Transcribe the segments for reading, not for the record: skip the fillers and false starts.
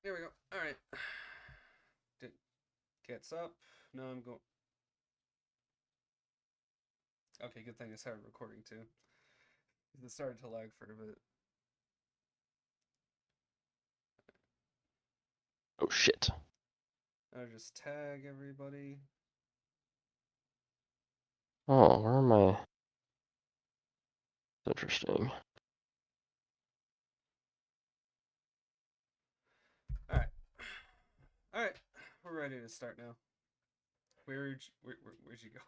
Here we go. All right. Did gets up. No, I'm going. Okay, good thing I started recording too. It started to lag for a bit. Oh shit. I'll just tag everybody. Oh, where am I? Interesting. All right. All right. We're ready to start now. Where'd you go?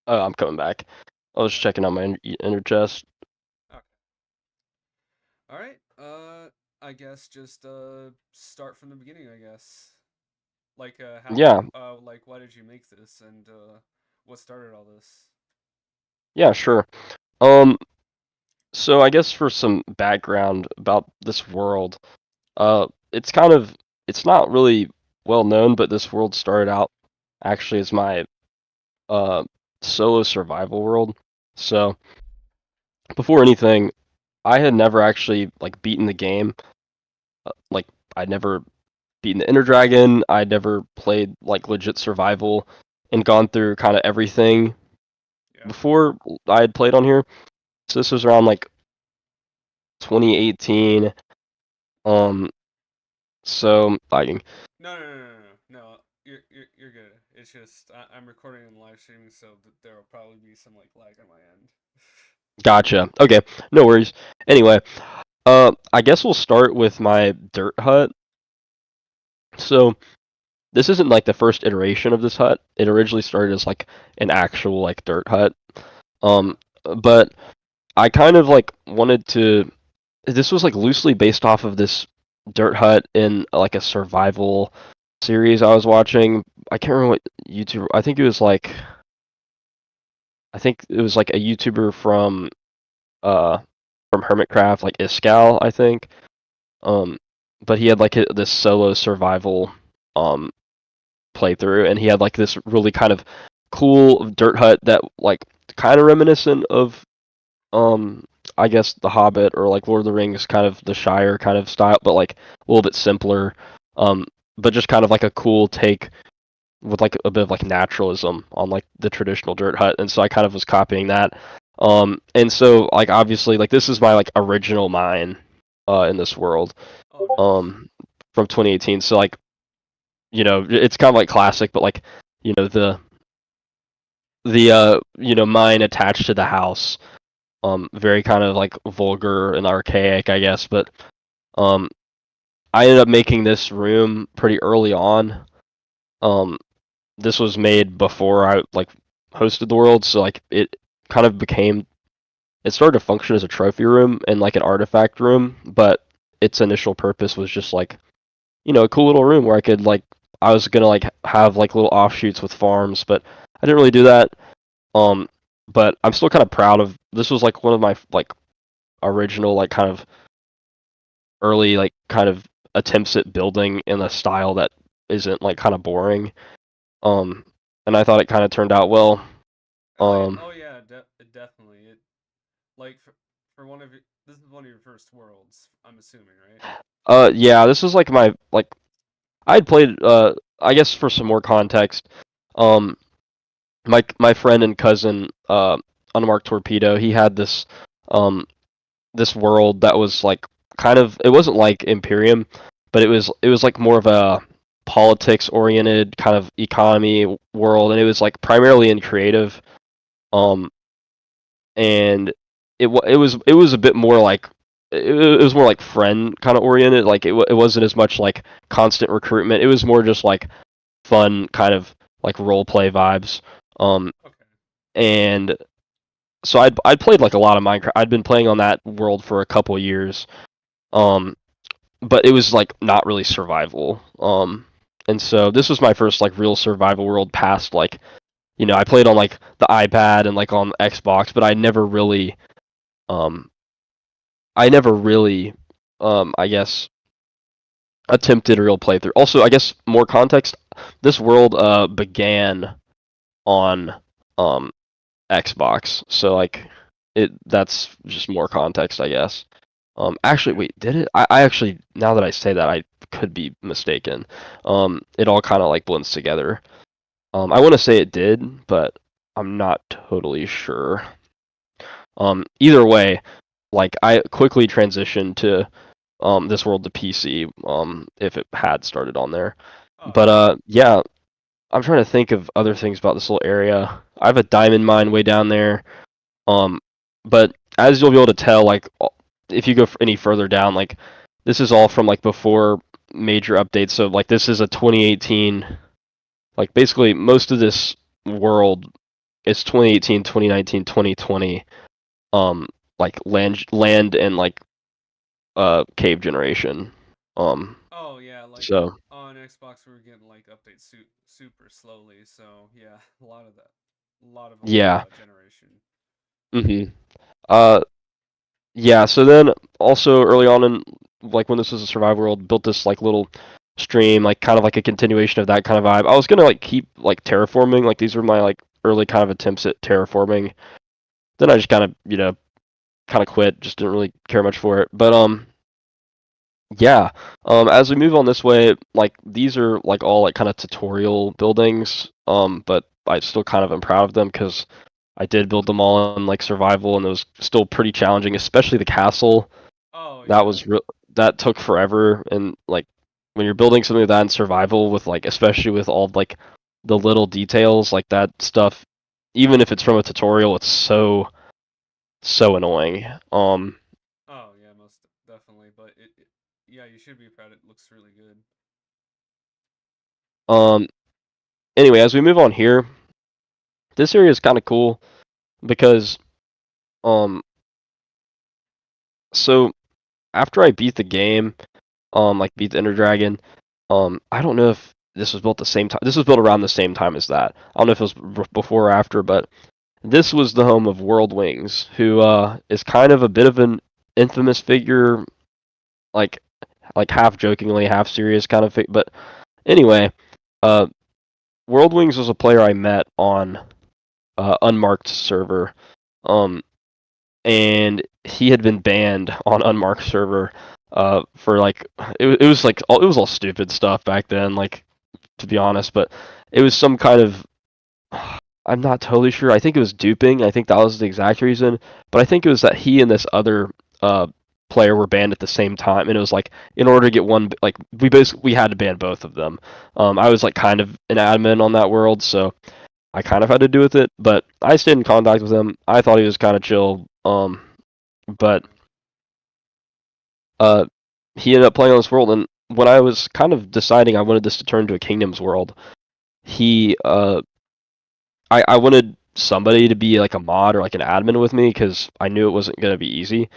Oh, I'm coming back. I was Okay. checking out my inner chest. Okay. All right. I guess just start from the beginning. I guess like Yeah, like why did you make this and what started all this? yeah, sure. Um, so I guess for some background about this world, it's kind of it's not really well known, but this world started out actually as my uh solo survival world. So before anything, I had never actually like beaten the game. Like I'd never beaten the Inner Dragon. I'd never played like legit survival and gone through kind of everything Yeah. before I had played on here. So this was around like 2018. Um, so like, No. You're good. It's just I'm recording and live streaming, so there will probably be some like lag on my end. gotcha. Okay, no worries. Anyway, I guess we'll start with my dirt hut. So this isn't like the first iteration of this hut. It originally started as like an actual like dirt hut. Yeah. Um, but I kind of like wanted to. This was like loosely based off of this dirt hut in like a survival series I was watching. I can't remember what YouTuber. I think it was like a YouTuber uh from Hermitcraft, like Iskal, I think. Um, but he had like this solo survival um playthrough, and he had like this really kind of cool dirt hut that like kind of reminiscent of um I guess The Hobbit or like Lord of the Rings, kind of the Shire kind of style, but like a little bit simpler. Um, but just kind of like a cool take with like a bit of like naturalism on like the traditional dirt hut, and so I kind of was copying that. And so like obviously like this is my like original mine in this world Oh, nice. um from 2018. So like it's kind of like classic, but like you know the mine attached to the house, very kind of like vulgar and archaic, I guess. But um, I ended up making this room pretty early on. Um, this was made before I like hosted the world, so like it kind of became it started to function as a trophy room and like an artifact room, but its initial purpose was just like a cool little room where I was gonna like have like little offshoots with farms, but I didn't really do that. Um, but I'm still kind of proud of this. Was like one of my like original like kind of early like kind of attempts at building in a style that isn't like kind of boring. Um, and I thought it kind of turned out well. Um, Oh yeah, definitely. It like for one of your, this is one of your first worlds, I'm assuming, right? yeah, this was like my like I'd played. I guess for some more context, um, my friend and cousin, Unmarked Torpedo, he had um this world that was like kind of it wasn't like Imperium, but it was like more of a politics oriented kind of economy world, and it was like primarily in creative. Um, and it was a bit more like it was more like friend kind of oriented. Like it wasn't as much like constant recruitment. It was more just like fun kind of like role play vibes. Um, Okay. and so I'd played like a lot of Minecraft. I'd been playing on that world for a couple years. Um, but it was like not really survival. And so this was my first like real survival world past like I played on like the iPad and like on Xbox, but um I never really I guess attempted a real playthrough. Also, I guess more context, this world began on um Xbox. So like that's just more context, I guess. Actually, wait, did it? I actually, now that I say that, I could be mistaken. It all kind of like blends together. I want to say it did, but I'm not totally sure. Either way, like I quickly transitioned to this world to PC if it had started on there. Oh But yeah. yeah, I'm trying to think of other things about this little area. I have a diamond mine way down there. Um, but as you'll be able to tell, like if you go any further down, like this is all from like before major updates. So like this is a 2018. Like basically most of this world is 2018, 2019, 2020. Um, like land and like cave generation. Um, Oh yeah, like so on Xbox we were getting like updates super slowly, so yeah, a lot of that, a lot of old yeah. generation. Mhm. Uh, yeah. So then also early on in like when this was a survival world, built this like little stream, like kind of like a continuation of that kind of vibe. I was gonna like keep like terraforming, like these were my like early kind of attempts at terraforming. Then I just kind of kind of quit, just didn't really care much for it. But yeah, as we move on this way, like these are like all like kind of tutorial buildings, but I still kind of am proud of them because I did build them all in like survival, and it was still pretty challenging, especially the castle. Oh That yeah. was that took forever, and like when you're building something like that in survival with like especially with all like the little details like that stuff, even if it's from a tutorial, it's so annoying. Oh yeah, most definitely. But yeah, you should be proud. It looks really good. Um. Anyway, as we move on here, this area is kind of cool because um. So after I beat the game, like beat the Ender Dragon, I don't know if this was built the same time. This was built around the same time as that. I don't know if it was before or after, but this was the home of World Wings, who is kind of a bit of an infamous figure, like half jokingly, half serious kind of. But anyway, uh, World Wings was a player I met on unmarked server, um, and he had been banned on unmarked server for like it was like it was all stupid stuff back then, like to be honest, but it was some kind of I'm not totally sure. I think it was duping. I think that was the exact reason. But I think it was that he and this other uh, player were banned at the same time, and it was like in order to get one, like we had to ban both of them. I was like kind of an admin on that world, so I kind of had to do with it. But I stayed in contact with him. I thought he was kind of chill. But uh, he ended up playing on this world, and when I was kind of deciding I wanted this to turn into a Kingdoms world, he I wanted somebody to be like a mod or like an admin with me because I knew it wasn't gonna be easy.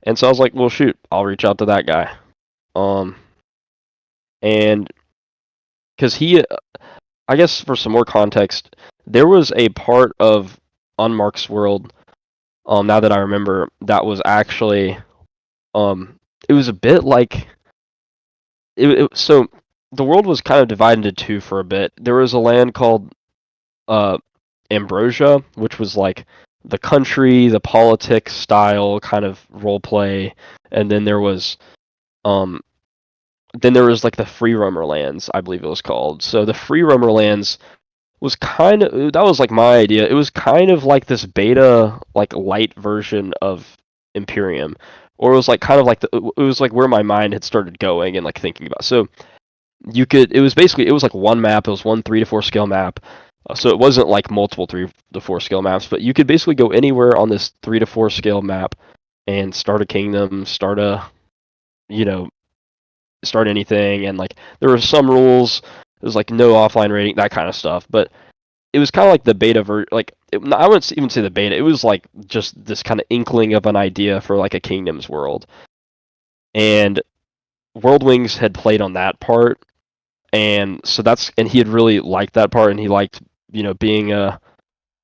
And so I was like, well, shoot, I'll reach out to that guy. Um, and because I guess for some more context, there was a part of Unmark's world. Now that I remember, that was actually it was a bit like so the world was kind of divided into two for a bit. There was a land called uh Ambrosia, which was like the country, the politics style kind of role play, and um then there was like the free roamer lands, I believe it was called. So the free roamer lands was kind of that was like my idea. It was kind of like this beta like light version of Imperium. Or it was like kind of like it was like where my mind had started going and like thinking about. So you could it was basically it was like one map, it was one 3 to 4 scale map, so it wasn't like multiple 3 to 4 scale maps, but you could basically go anywhere on this 3 to 4 scale map and start a kingdom, start a you know start anything, and like there were some rules. It was like no offline rating, that kind of stuff, but it was kind of like the beta like I wouldn't even say the beta, it was like just this kind of inkling of an idea for like a kingdoms world. And World Wings had played on that part, and so and he had really liked that part, and he liked being a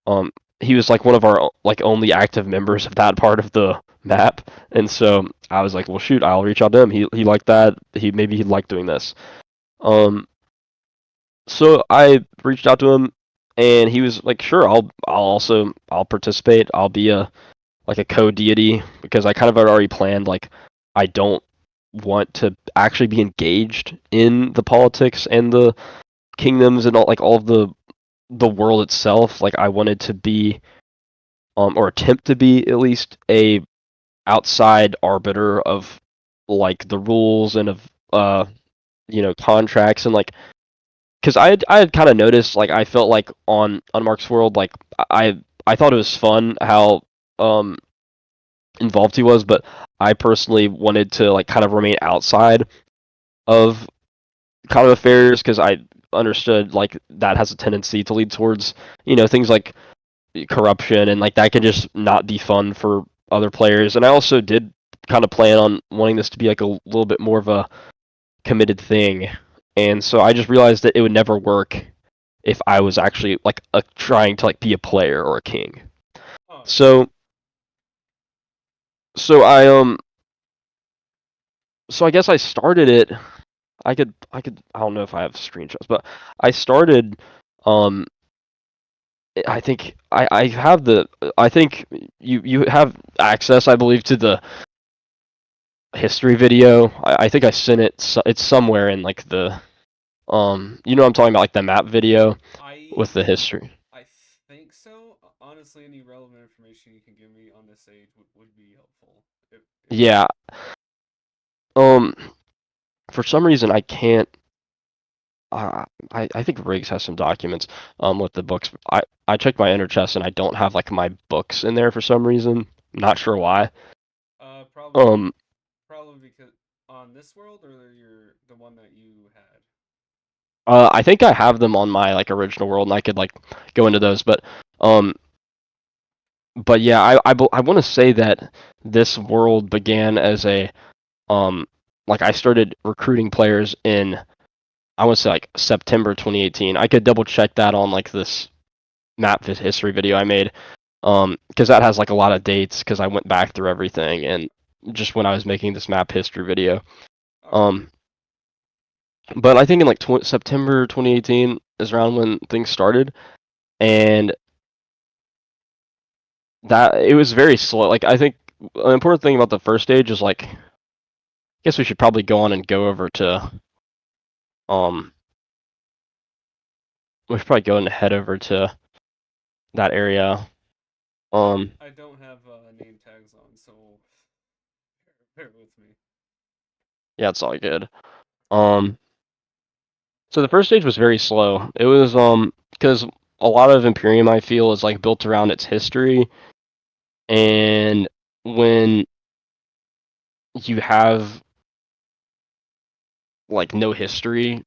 um he was like one of our like only active members of that part of the map. And so I was like, well, shoot, I'll reach out to him. He liked that. Maybe he'd like doing this. um so I reached out to him, and he was like, sure, I'll participate. I'll be a like a co-deity, because I kind of had already planned like I don't want to actually be engaged in the politics and the kingdoms and all of the world itself. Like I wanted to be or attempt to be at least a outside arbiter of like the rules and of contracts and like because I had kind of noticed like I felt like on Mark's World like I thought it was fun how um involved he was, but I personally wanted to like kind of remain outside of kind of affairs because I understood like that has a tendency to lead towards things like corruption and like that can just not be fun for other players. And I also did kind of plan on wanting this to be like a little bit more of a committed thing, and so I just realized that it would never work if I was actually like trying to like be a player or a king. Oh yeah. So so I so I guess I started it. I don't know if I have screenshots, but I started um I think I have the I think you have access I believe to the history video. I think I sent it it's somewhere in like the I'm talking about like the map video with the I history. I think so. Honestly, any relevant information you can give me on this age would be helpful. If Yeah. Um for some reason I can't I think Riggs has some documents with the books. I checked my inner chest and I don't have like my books in there for some reason. Not sure why. probably Um probably because on this world or the one that you had. I think I have them on my like original world and I could like go into those, um but yeah, I want to say that this world began as a um like I started recruiting players in I want to say like September 2018. I could double check that on like this map history video I made because that has like a lot of dates because I went back through everything and just when I was making this map history video. Okay. Um but I think in like September 2018 is around when things started and that it was very slow. Like I think an important thing about the first stage is like I guess we should probably go on and go over to um we should probably go and head over to that area. Um I don't have name tags on, so bear with me. yeah, it's all good. Um so the first stage was very slow. It was because a lot of Imperium I feel is like built around its history and when you have like no history,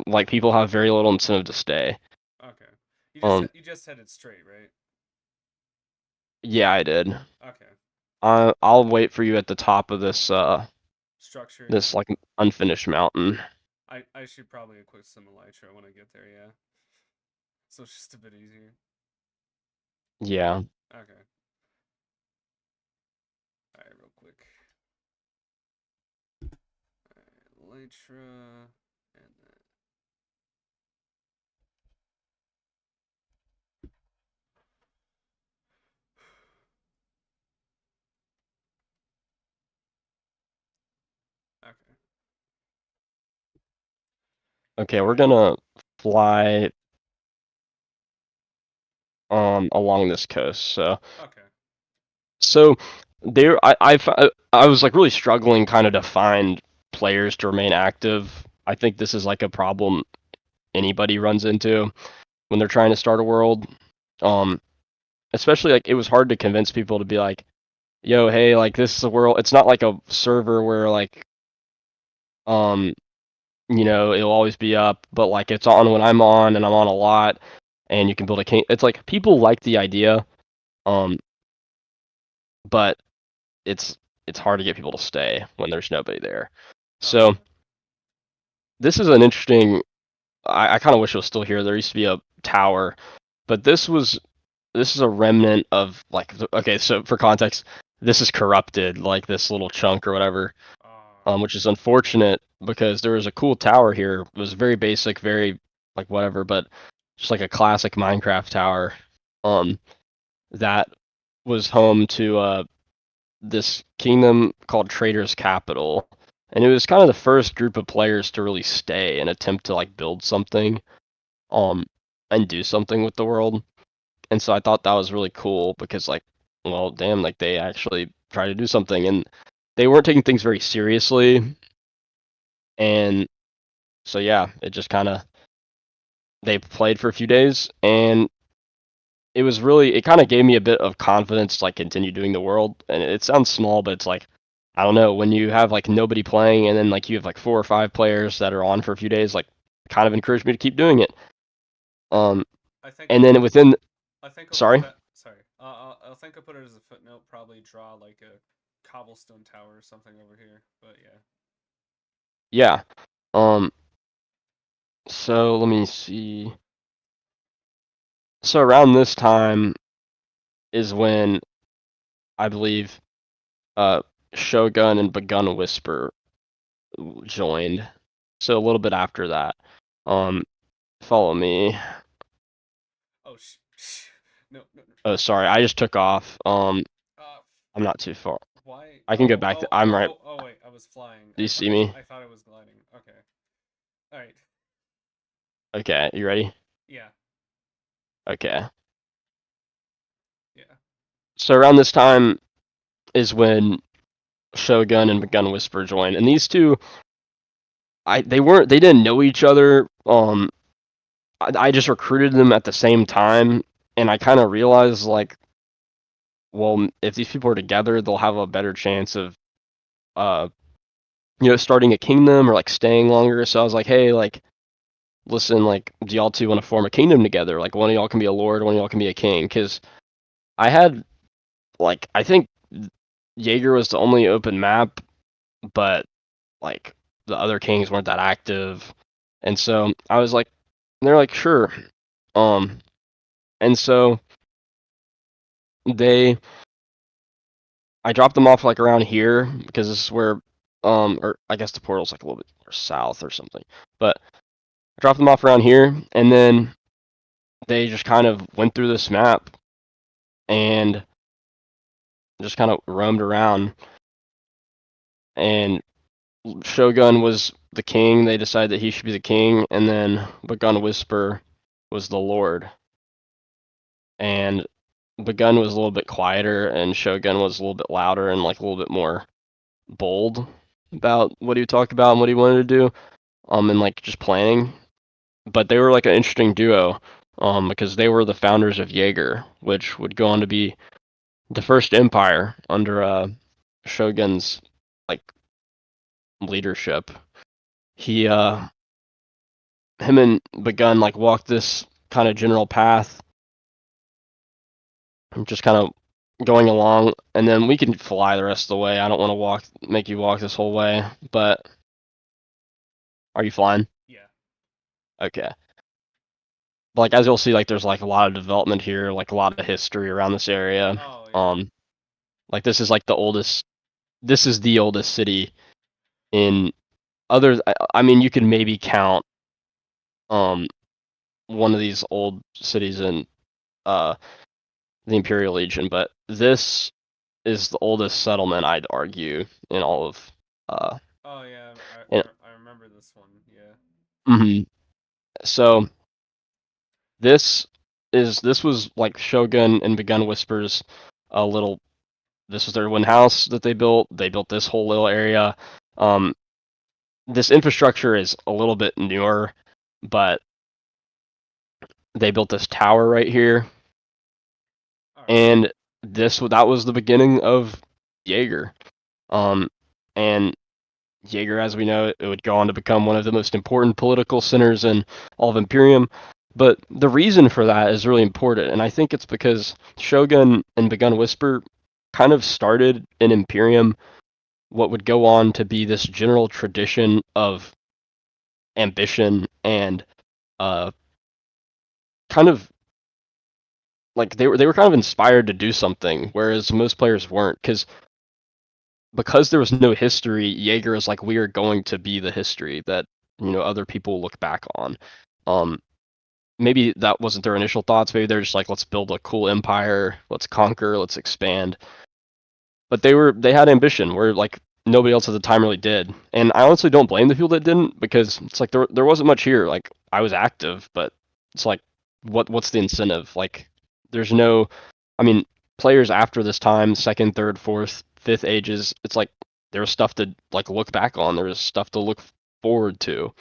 like people have very little incentive to stay. Okay. Um You just said it straight, right? yeah, I did. Okay. I'll wait for you at the top of Structure, this yeah. like unfinished mountain. I should probably equip some elytra when I get there, yeah. So it's just a bit easier. Yeah. Okay. Alright, real quick. Alright, elytra and then okay. Okay, we're Alright. gonna fly along this coast. Okay. So there I was like really struggling kind of to find players to remain active. I think this is like a problem anybody runs into when they're trying to start a world. Um especially like it was hard to convince people to be like, "Yo, hey, like this is a world. It's not like a server where like um it'll always be up, but like it's on when I'm on and I'm on a lot and you can build a king. It's like people like the idea, um, but it's it's hard to get people to stay when there's nobody there. Oh, So yeah. this is an interesting. I kind of wish it was still here. There used to be a tower, but this is a remnant of like okay. So for context, this is corrupted, like this little chunk or whatever, Oh. which is unfortunate because there was a cool tower here. It was very basic, very like whatever, but just like a classic Minecraft tower. Um, that was home to this kingdom called Trader's Capital, and it was kind of the first group of players to really stay and attempt to like build something, um, and do something with the world. And so I thought that was really cool because like, well, damn, like they actually tried to do something, and they weren't taking things very seriously, and so yeah, it just kind of they played for a few days, and it was really it kind of gave me a bit of confidence to like continue doing the world. And it sounds small, but it's like I don't know, when you have like nobody playing and then like you have like 4 or 5 players that are on for a few days, like kind of encouraged me to keep doing it. I th- Um, I think and I'll then put within I think I'll put sorry, that. Sorry, I think I'll put it as a footnote. Probably draw like a cobblestone tower or something over here. But yeah. yeah. Um, so let me see. So around this time is when I believe uh Shogun and Begun Whisper joined. So a little bit after that. Um, follow me. Oh no no no. Oh, sorry, I just took off. Uh, I'm not too far. why? I can go back to. I'm right. Oh wait, I was flying. Do you see me? I thought I was gliding. Okay. All right. Okay, you ready? Yeah. Okay. Yeah. So around this time is when Shogun and Gun Whisper joined, and these two, they didn't know each other. I just recruited them at the same time, and I kind of realized like, well, if these people are together, they'll have a better chance of uh, starting a kingdom or like staying longer. So I was like, hey, like, listen, like, do y'all two want to form a kingdom together? Like, one of y'all can be a lord, one of y'all can be a king. Because I had, like, I think Jaeger was the only open map, but, like, the other kings weren't that active. And so I was like, they're like, sure. Um, and so they, I dropped them off, like, around here, because this is where, or I guess the portal's, like, a little bit more south or something. But I dropped them off around here, and then they just kind of went through this map and just kind of roamed around. And Shogun was the king. They decided that he should be the king, and then Begun Whisper was the lord. And Begun was a little bit quieter, and Shogun was a little bit louder and like a little bit more bold about what he would talk about and what he wanted to do. And like just planning. But they were like an interesting duo, because they were the founders of Jaeger, which would go on to be the first empire under Shogun's like leadership. He him and Begun like walked this kind of general path, just kind of going along, and then we can fly the rest of the way. I don't want to make you walk this whole way, but are you flying? Yeah. Okay. But, like as you'll see, like there's like a lot of development here, like a lot of history around this area. Oh yeah. Um, like this is like the oldest. This is the oldest city in other. I mean, you could maybe count um one of these old cities in uh the Imperial Legion, but this is the oldest settlement, I'd argue, in all of Oh yeah. in, I remember this one. Yeah. mhm. So this was like Shogun and Begun Whispers a little this was their one house that they built. They built this whole little area. Um this infrastructure is a little bit newer, but they built this tower right here, All right. and that was the beginning of Jaeger. And Jaeger, as we know, it would go on to become one of the most important political centers in all of Imperium. But the reason for that is really important, and I think it's because Shogun and Begun Whisper kind of started in Imperium what would go on to be this general tradition of ambition and uh, kind of like they were kind of inspired to do something, whereas most players weren't, because there was no history. Jaeger is like, we are going to be the history that other people look back on. Um, maybe that wasn't their initial thoughts. Maybe they're just like, let's build a cool empire, let's conquer, let's expand. but they had ambition where like nobody else at the time really did. And I honestly don't blame the people that didn't, because it's like there wasn't much here. Like I was active, but it's like what's the incentive? Like there's no, I mean, players after this time, second, third, fourth, fifth ages, it's like there was stuff to like look back on. There was stuff to look forward to.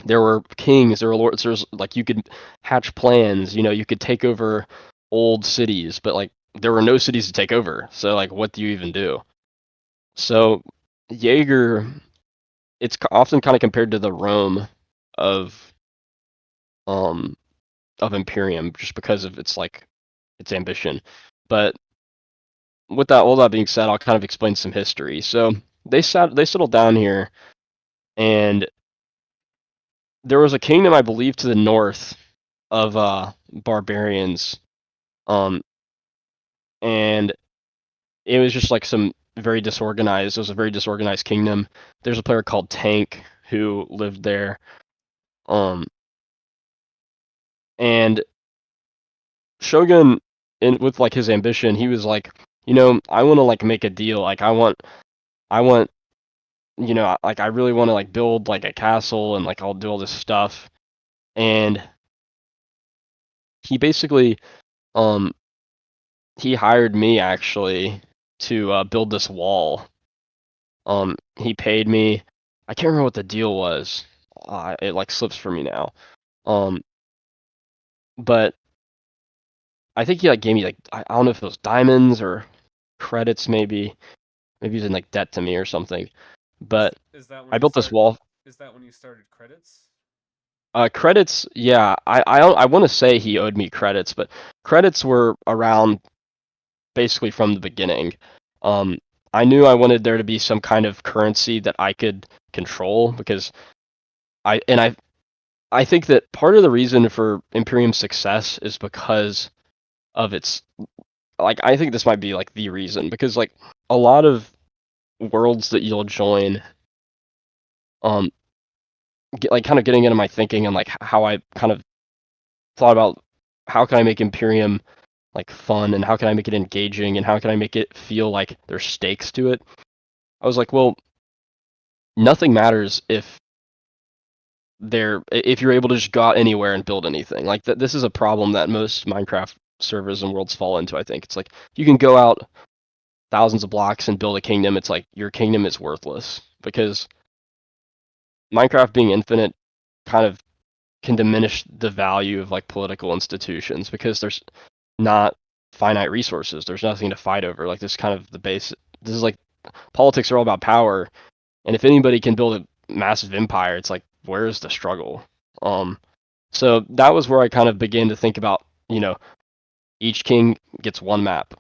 There were kings, there were lords, there's like you could hatch plans, you could take over old cities, but like there were no cities to take over. So like what do you even do? So Jaeger, it's often kind of compared to the Rome of um of Imperium, just because of its ambition. But with that all that being said, I'll kind of explain some history. So they settled down here, and there was a kingdom, I believe, to the north of barbarians, um and it was just like some very disorganized. It was a very disorganized kingdom. There's a player called Tank who lived there, um and Shogun, in with like his ambition, he was like, I want to like make a deal. Like I want, like I really want to like build like a castle and like I'll do all this stuff. And he basically, um, he hired me actually to build this wall. He paid me. I can't remember what the deal was. It like slips for me now. Um, but I think he like gave me like I don't know if it was diamonds or credits, maybe he's in like debt to me or something. Is But is that when I you built this start? wall. Is that when you started credits? Credits, yeah. I want to say he owed me credits, but credits were around basically from the beginning. Um, I knew I wanted there to be some kind of currency that I could control, because I think that part of the reason for Imperium's success is because of its, like, I think this might be like the reason, because like a lot of worlds that you'll join, um like kind of getting into my thinking and like how I kind of thought about how can I make Imperium like fun, and how can I make it engaging, and how can I make it feel like there's stakes to it. I was like, well, nothing matters if you're able to just go out anywhere and build anything. Like this is a problem that most Minecraft servers and worlds fall into. I think it's like you can go out thousands of blocks and build a kingdom. It's like your kingdom is worthless, because Minecraft being infinite kind of can diminish the value of like political institutions, because there's not finite resources. There's nothing to fight over. Like this kind of the base. This is like politics are all about power, and if anybody can build a massive empire, it's like where's the struggle? Um, so that was where I kind of began to think about, each king gets one map.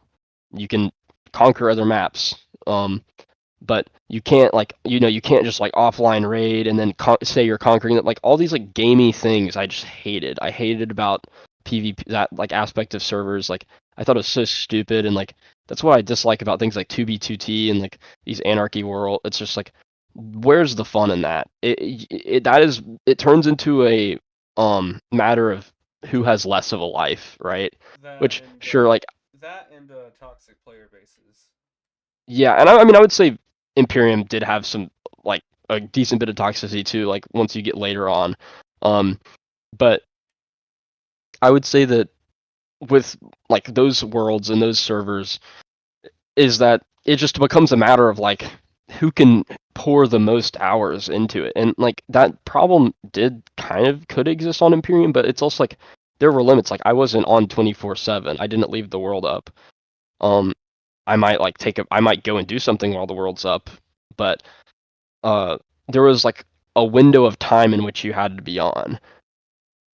You can conquer other maps. But you can't like you can't just like offline raid and then say you're conquering it. Like all these like gamey things I just hated. I hated about PvP, that like aspect of servers. Like I thought it was so stupid, and like that's what I dislike about things like 2b2t and like these anarchy world. It's just like where's the fun in that? It turns into a matter of who has less of a life, right? That Which and sure, like, toxic player bases. yeah, and I mean, I would say Imperium did have some like a decent bit of toxicity too, like once you get later on. Um, but I would say that with like those worlds and those servers, is that it just becomes a matter of like who can pour the most hours into it, and like that problem did kind of could exist on Imperium, but it's also like there were limits. Like I wasn't on 24/7. I didn't leave the world up. Um, I might like I might go and do something while the world's up, but uh, there was like a window of time in which you had to be on,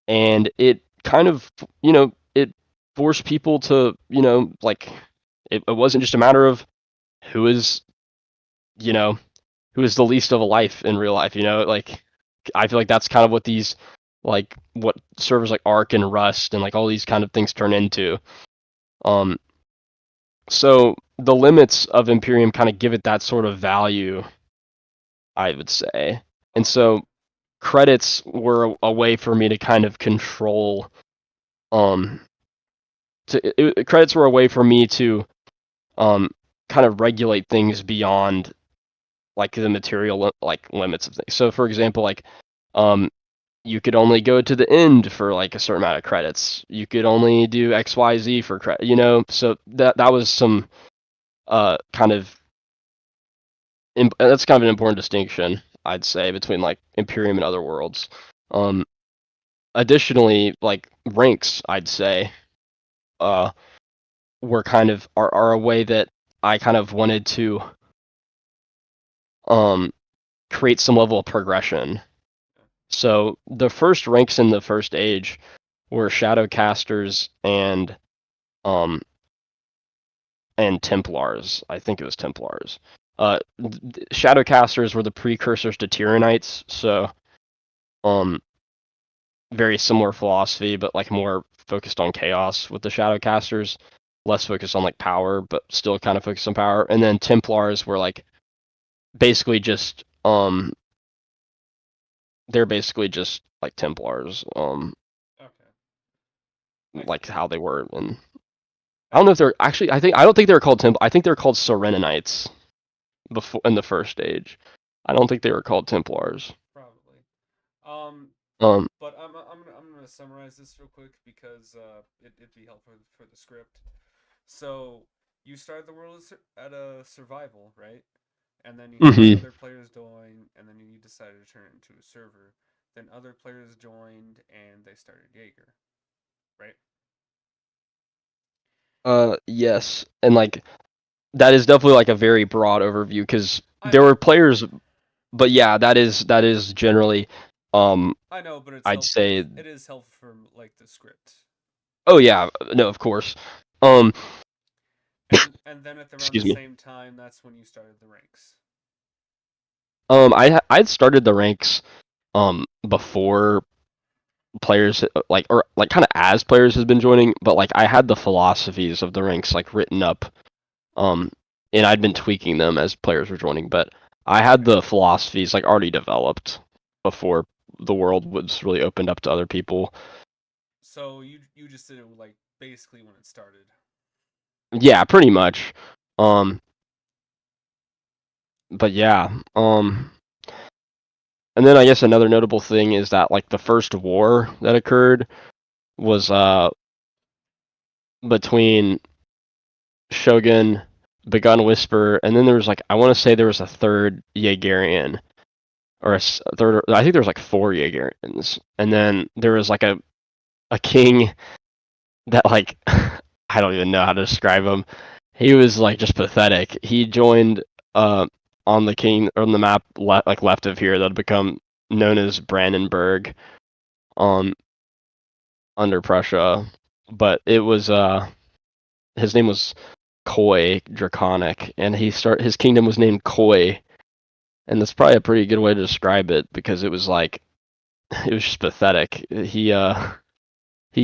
and it kind of, it forced people to, like it wasn't just a matter of who is, you know, who is the least of a life in real life, like I feel like that's kind of what these like what servers like Ark and Rust and like all these kind of things turn into. Um, so the limits of Imperium kind of give it that sort of value, I would say. And Okay. so credits were a way for me to kind of control credits were a way for me to um kind of regulate things beyond like the material like limits of things. So for example, like um you could only go to the end for like a certain amount of credits. You could only do XYZ for credit, you know. So that was some kind of that's kind of an important distinction, I'd say, between like Imperium and other worlds. Um, Additionally, like ranks, I'd say, uh, were kind of are a way that I kind of wanted to um create some level of progression. So the first ranks in the first age were Shadowcasters um and Templars. I think it was Templars. Shadowcasters were the precursors to Tyranites, so um very similar philosophy, but like more focused on chaos with the Shadowcasters, less focused on like power, but still kind of focused on power. And then Templars were like basically just they're basically just like Templars, Okay. I like see. how they were. And I don't And know if they're actually. I don't think they're called Temp. I think they're called Serenanites before in the first age. I don't think they were called Templars. probably. Um, Um. but I'm gonna summarize this real quick because it'd be helpful for the script. So you started the world at a survival, right? And then you had Mhm. other players join, and then you decided to turn it into a server. Then other players joined, and they started Jaeger, right? Yes, and like that is definitely like a very broad overview because I there were know, players, but yeah, that is generally, um, I know, but it's I'd helpful. say. It is helpful for like the script. Oh yeah, no, of course. Um, And then at around the Excuse me. same time, that's when you started the ranks. I'd started the ranks before players like or like kind of as players has been joining, but like I had the philosophies of the ranks like written up, um, and I'd been tweaking them as players were joining, but I had Okay. the philosophies like already developed before the world was really opened up to other people. So you just did it like basically when it started. Yeah, pretty much. Um, but yeah, and then I guess another notable thing is that like the first war that occurred was between Shogun, Begun Whisper, and then there was like I want to say there was a third Jaegerian or a third. I think there was like four Jaegerians, and then there was like a king that like I don't even know how to describe him. He was like just pathetic. He joined uh on the king on the map like left of here that had become known as Brandenburg um under Prussia, but it was his name was Koi Draconic, and his kingdom was named Koi, and that's probably a pretty good way to describe it because it was like it was just pathetic. He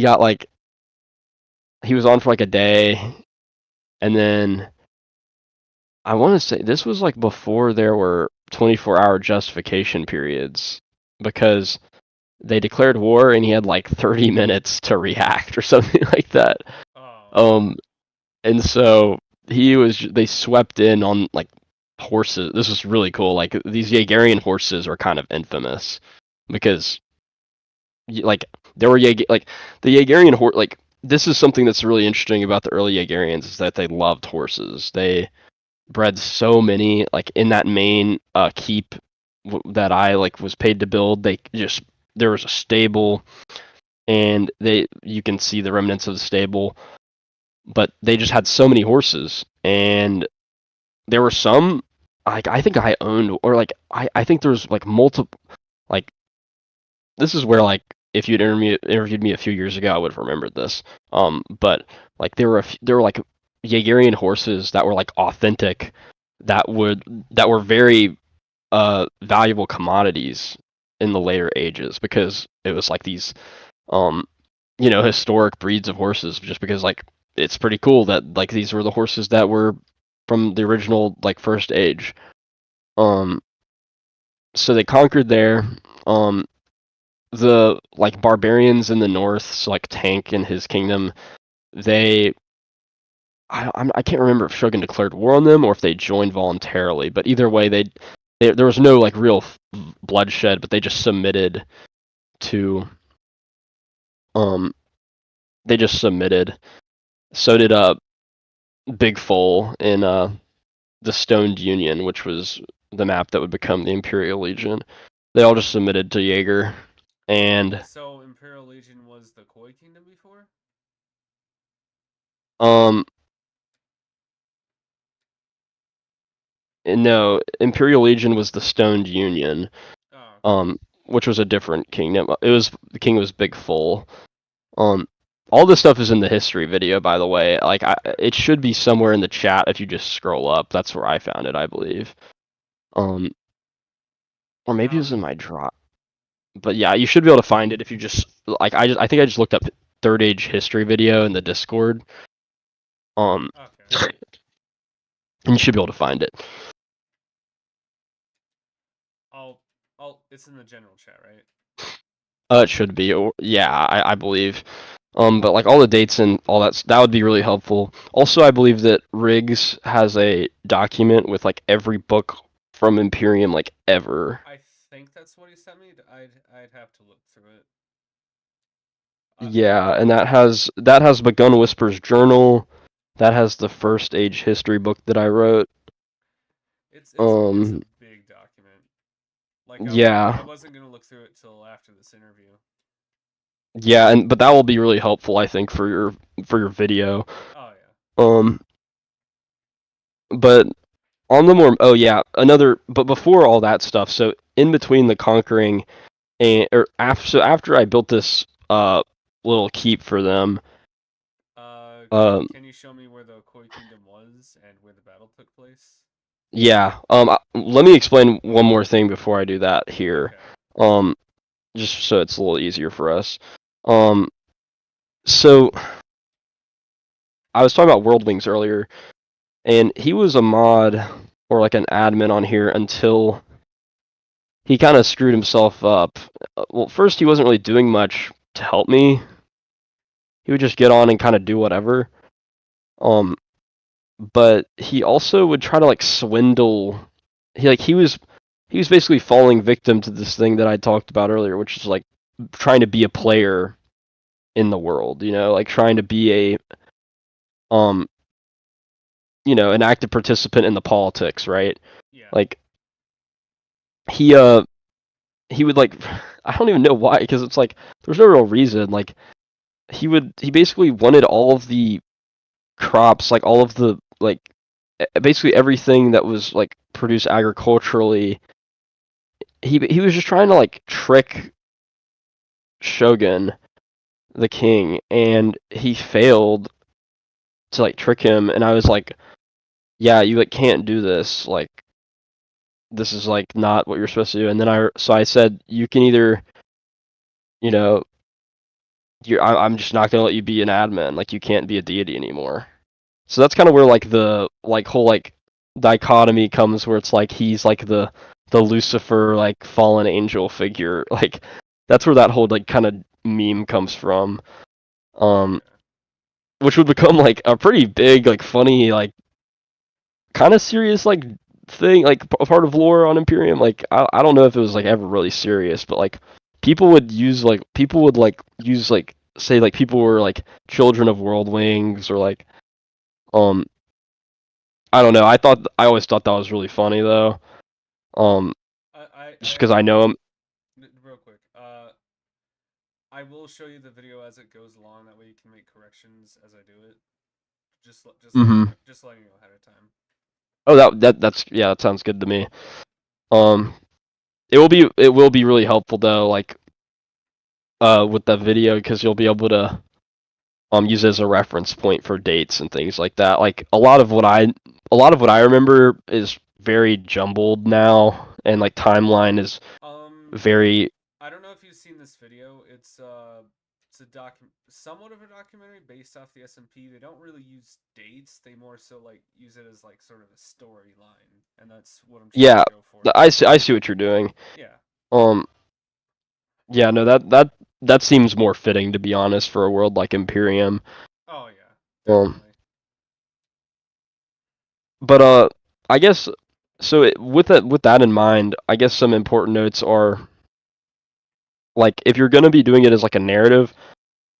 got like he was on for like a day, and then I want to say this was like before there were 24-hour justification periods because they declared war and he had like 30 minutes to react or something like that. Oh, Um, and so they swept in on like horses. This was really cool. Like these Jaegerian horses were kind of infamous because like there were like the Jaegerian horse. Like this is something that's really interesting about the early Jaegerians is that they loved horses. They bred so many like in that main keep that I like was paid to build. They just there was a stable and they you can see the remnants of the stable, but they just had so many horses and there were some like I think I owned or like I think there was like multiple like this is where like if you'd interviewed me a few years ago I would have remembered this. But like there were like Jaegerian horses that were like authentic that were very valuable commodities in the later ages because it was like these um historic breeds of horses just because like it's pretty cool that like these were the horses that were from the original like first age. Um, so they conquered there. Um, the like barbarians in the north, so like Tank and his kingdom, they I can't remember if Shogun declared war on them or if they joined voluntarily, but either way, there was no like real bloodshed, but they just submitted to um they just submitted. So did Big Foal in the Stoned Union, which was the map that would become the Imperial Legion. They all just submitted to Jaeger, and So Imperial Legion was the Koi Kingdom before? um no, Imperial Legion was the Stoned Union, Oh, okay. which was a different kingdom. It was the king was Big Foal. Um, all this stuff is in the history video, by the way. Like, Okay. it should be somewhere in the chat if you just scroll up. That's where I found it, I believe. Um, or maybe it was in Um. my drop. But yeah, you should be able to find it if you just like I think I just looked up Third Age history video in the Discord. Um, Okay. and you should be able to find it. I'll. It's in the general chat, right? It should be. Or, yeah, I believe. But like all the dates and all that would be really helpful. Also, I believe that Riggs has a document with like every book from Imperium like ever. I think that's what he sent me. I'd have to look through it. Yeah, and I that has Begun Whisper's journal. That has the First Age history book that I wrote. it's a Um, big document. Like I yeah, wasn't gonna look through it till after this interview. yeah, and but that will be really helpful, I think, for your video. Oh yeah. Um, but on the more, oh yeah, another, but before all that stuff, so in between the conquering and or after, so after I built this little keep for them, um, Can you show me where the Koi Kingdom was and where the battle took place? yeah, let me explain one more thing before I do that here, Okay. um, just so it's a little easier for us. Um, so I was talking about Worldlings earlier, and he was a mod or like an admin on here until he kind of screwed himself up. Well, first he wasn't really doing much to help me. He would just get on and kind of do whatever. Um, but he also would try to like swindle. He was basically falling victim to this thing that I talked about earlier, which is like trying to be a player in the world. You know, like trying to be a um, an active participant in the politics, right? Yeah. Like he he would like I don't even know why because it's like there's no real reason. Like he basically wanted all of the crops, like all of the like basically everything that was like produced agriculturally. He was just trying to like trick Shogun, the king, and he failed to like trick him. And I was like, yeah, you like can't do this. Like this is like not what you're supposed to do. And then I said you can either you know I'm just not gonna let you be an admin. Like you can't be a deity anymore. So that's kind of where like the like whole like dichotomy comes, where it's like he's like the Lucifer like fallen angel figure. Like that's where that whole like kind of meme comes from. Um, Okay. which would become like a pretty big like funny like kind of serious like thing like a part of lore on Imperium. Like I don't know if it was like ever really serious, but like people would like use like say like people were like children of worldlings or like um I don't know. I always thought that was really funny though. Um, I just because I know him. real quick. I will show you the video as it goes along. That way you can make corrections as I do it. Hmm. Just letting you know ahead of time. Oh, that's yeah, that sounds good to me. Um, it will be really helpful though, like with that video because you'll be able to use it as a reference point for dates and things like that. Like a lot of what I remember is very jumbled now, and like timeline is Um, very I don't know if you've seen this video. It's a somewhat of a documentary based off the SMP. They don't really use dates. They more so like use it as like sort of a storyline, and that's what I'm trying yeah. to go for. I see what you're doing. Yeah. Um, Yeah, no, that seems more fitting to be honest for a world like Imperium. Oh yeah, Um, definitely. But I guess so. With that in mind, I guess some important notes are like if you're gonna be doing it as like a narrative,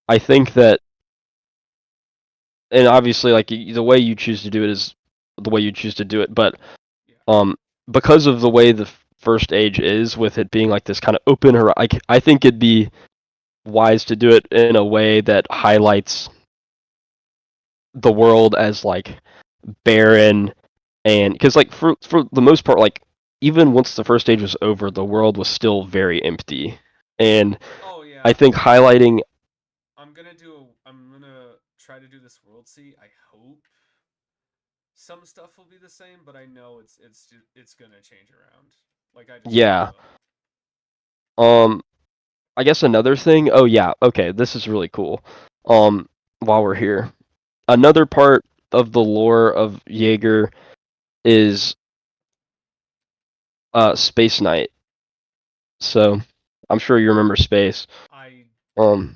I think that, and obviously like the way you choose to do it is the way you choose to do it, but Yeah. um because of the way the first age is with it being like this kind of like I think it'd be wise to do it in a way that highlights the world as like barren, and because like for the most part, like even once the first stage was over, the world was still very empty, and Oh I yeah. think highlighting, I'm gonna try to do this world see. I hope some stuff will be the same, but I know it's gonna change around. Like I just know it yeah. will. um I guess another thing, oh yeah, okay, this is really cool. While we're here, another part of the lore of Jaeger is Space Knight. So I'm sure you remember Space. I um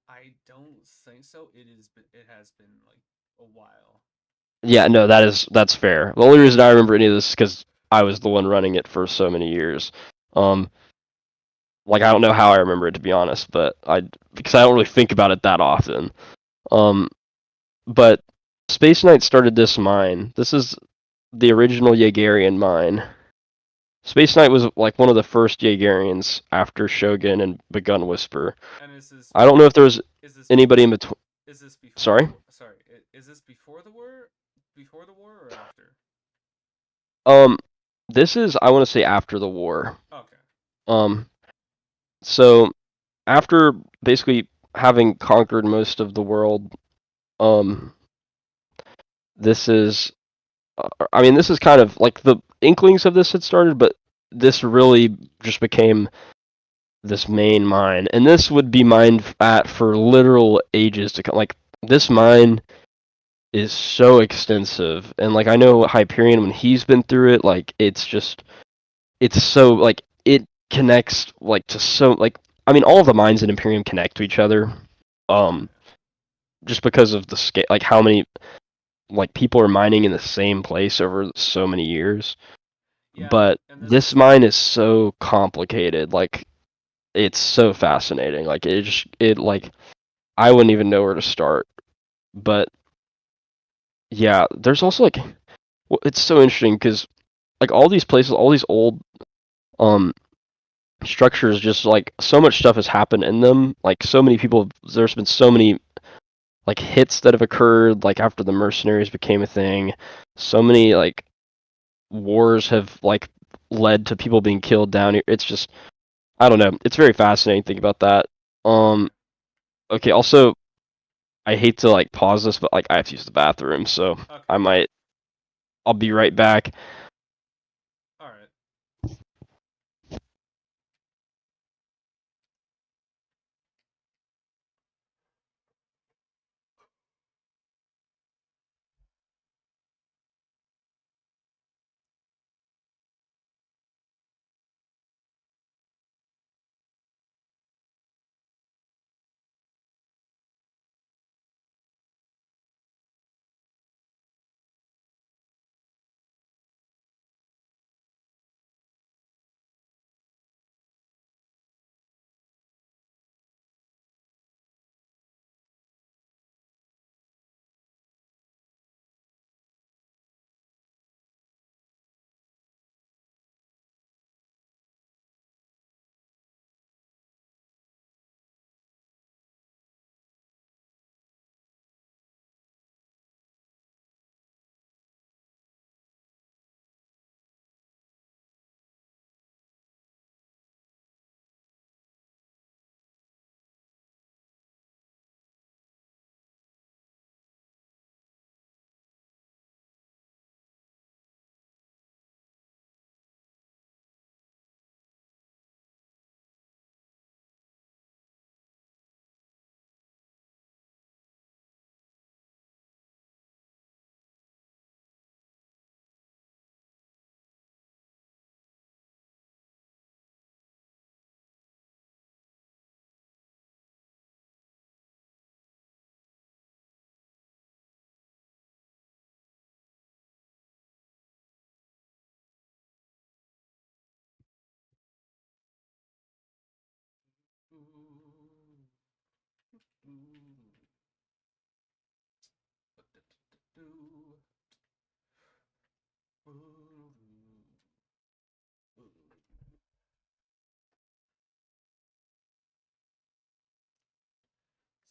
I don't think so. It has been like a while. Yeah, no, that's fair. The only reason I remember any of this is because I was the one running it for so many years. Um, like I don't know how I remember it, to be honest, but I because I don't really think about it that often. Um, but Space Knight started this mine. This is the original Jaegerian mine. Space Knight was like one of the first Jaegerians after Shogun and Begun Whisper. And is this I don't know if there was is this anybody before in between. is this before Sorry. the sorry is this before the war or after? Um, this is, I want to say, after the war. Okay. Um, so after basically having conquered most of the world, um, this is, I mean, this is kind of like the inklings of this had started, but this really just became this main mine, and this would be mined at for literal ages to come. Like this mine is so extensive, and like I know Hyperion when he's been through it, like it's so like it connects like to so like I mean all of the mines in Imperium connect to each other. Oh Um, yeah. just because of the scale, like how many like people are mining in the same place over so many years. Yeah, But and this this is the mine is so complicated. Like it's so fascinating. Like it like I wouldn't even know where to start. But yeah, there's also like it's so interesting because like all these places, all these old um structures, just like so much stuff has happened in them. Like so many people, there's been so many like hits that have occurred like after the mercenaries became a thing. So many like wars have like led to people being killed down here. It's just I don't know. It's very fascinating to think about that. okay. Um okay, also I hate to like pause this, but like I have to use the bathroom, so Okay. I might I'll be right back. All right.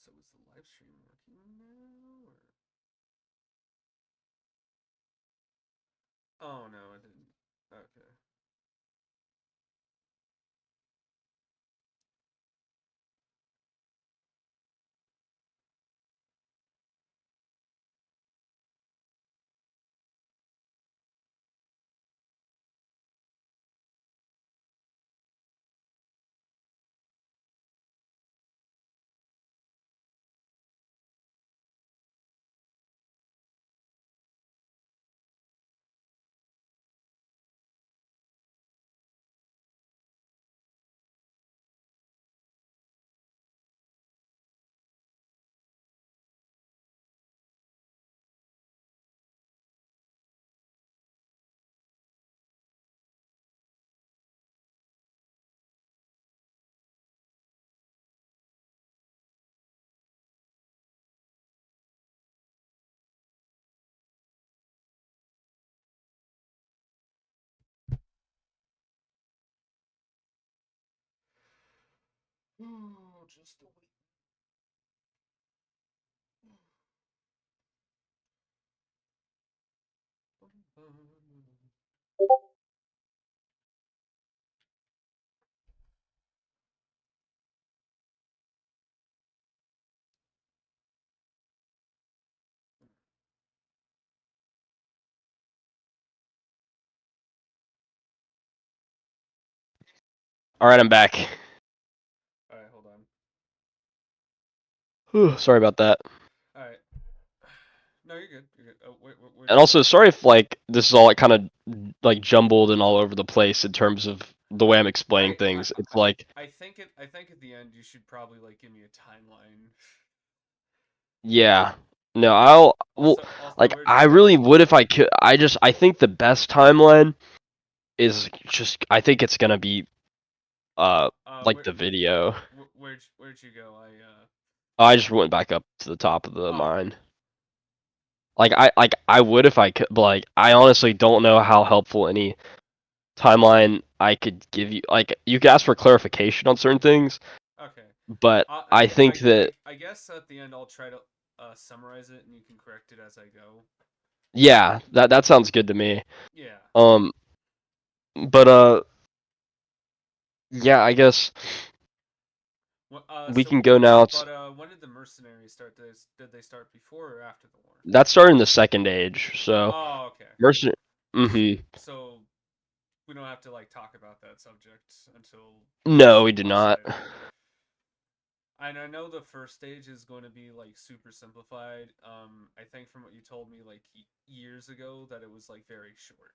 So is the live stream working now? Or... Oh no, it didn't. Okay. Oh, just a wait. All right, I'm back. All right, hold on. Whew, sorry about that. All right. No, you're good. You're good. Oh, where'd And you also, go? sorry if like this is all like kind of like jumbled and all over the place in terms of the way I'm explaining I, I, things. It's like, I think at the end you should probably like give me a timeline. yeah, no, I'll well, Also, like where'd you I really go? would if I could. I think the best timeline is just I think it's gonna be like Where, the video. where'd you go? I just went back up to the top of the Oh, okay. mine. Like I would if I could, but like I honestly don't know how helpful any timeline I could give you. Like you could ask for clarification on certain things, Okay. but I think that I guess at the end I'll try to summarize it and you can correct it as I go. yeah, that sounds good to me. Yeah. Um, but yeah, I guess we can go now. It's When did the mercenaries start? Did they start before or after the war? that started in the second age, so Oh, okay. mercenary. Mm-hmm. So we don't have to like talk about that subject until No, we do much not. later. And I know the first stage is going to be like super simplified. I think from what you told me like years ago that it was like very short.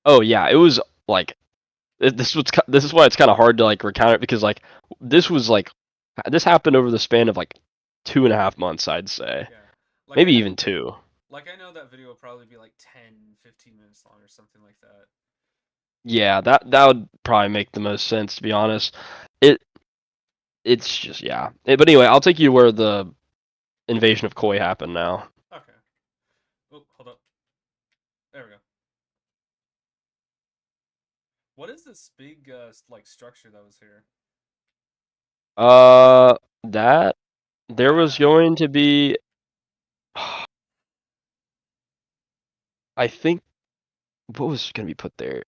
Oh yeah, it was like this is why it's kind of hard to like recount it because like this was like this happened over the span of like 2.5 months, I'd say, Yeah. Like maybe even 2. I know that video will probably be like 10, 15 minutes long or something like that. Yeah, that would probably make the most sense to be honest. It it's just yeah. But anyway, I'll take you where the invasion of Koi happened now. Okay. Oh, hold up. There we go. What is this big like structure that was here? That there was Yeah. going to be I think what was going to be put there?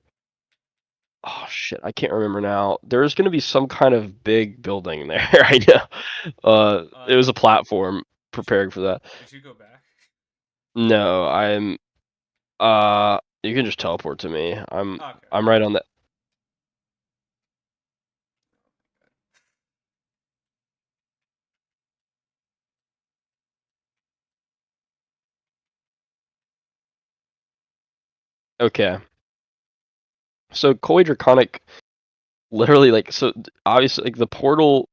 Oh shit, I can't remember now. There's going to be some kind of big building there. I know. It was a platform preparing for that. Did you go back? No, I'm you can just teleport to me. Okay. I'm right on that. Okay. So Koi Draconic literally like so obviously like the portal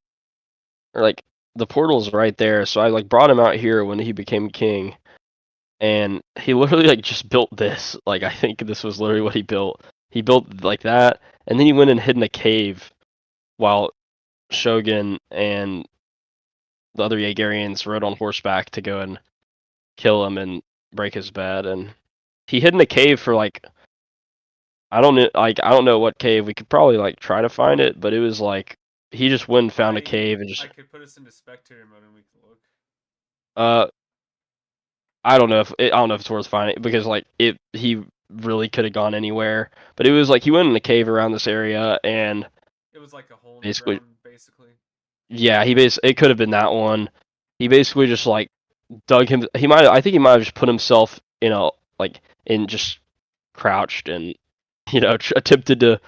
or like the portal's right there. So I like brought him out here when he became king and he literally like just built this. Like I think this was literally what he built. He built like that and then he went and hid in a cave while Shogun and the other Jaegerians rode on horseback to go and kill him and break his bed, and he hid in a cave for like I don't know what cave. We could probably like try to find it, but it was like he just went and found a cave and I just could put us into spectator mode and we can look. uh I don't know if it's worth finding because like he really could have gone anywhere, but it was like he went in a cave around this area and It was like a hole in the basically ground, basically. yeah it could have been that one. He basically just like dug him. I think he might have just put himself like in just crouched and attempted to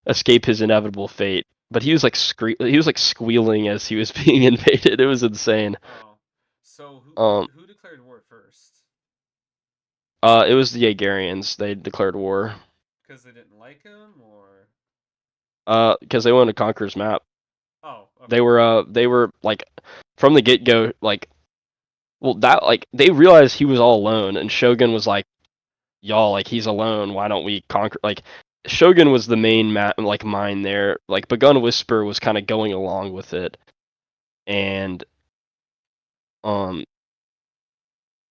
escape his inevitable fate. But he was like he was like squealing as he was being invaded. It was insane. Oh, so Um, who declared war first? it was the Jaegerians. They declared war. Because they didn't like him, or Because they wanted to conquer his map. oh, okay, They were like from the get go, like, well, that like they realized he was all alone, and Shogun was like, y'all, like he's alone. Why don't we conquer? Like, Shogun was the main like mind there. Like, Begun Whisper was kind of going along with it, and um,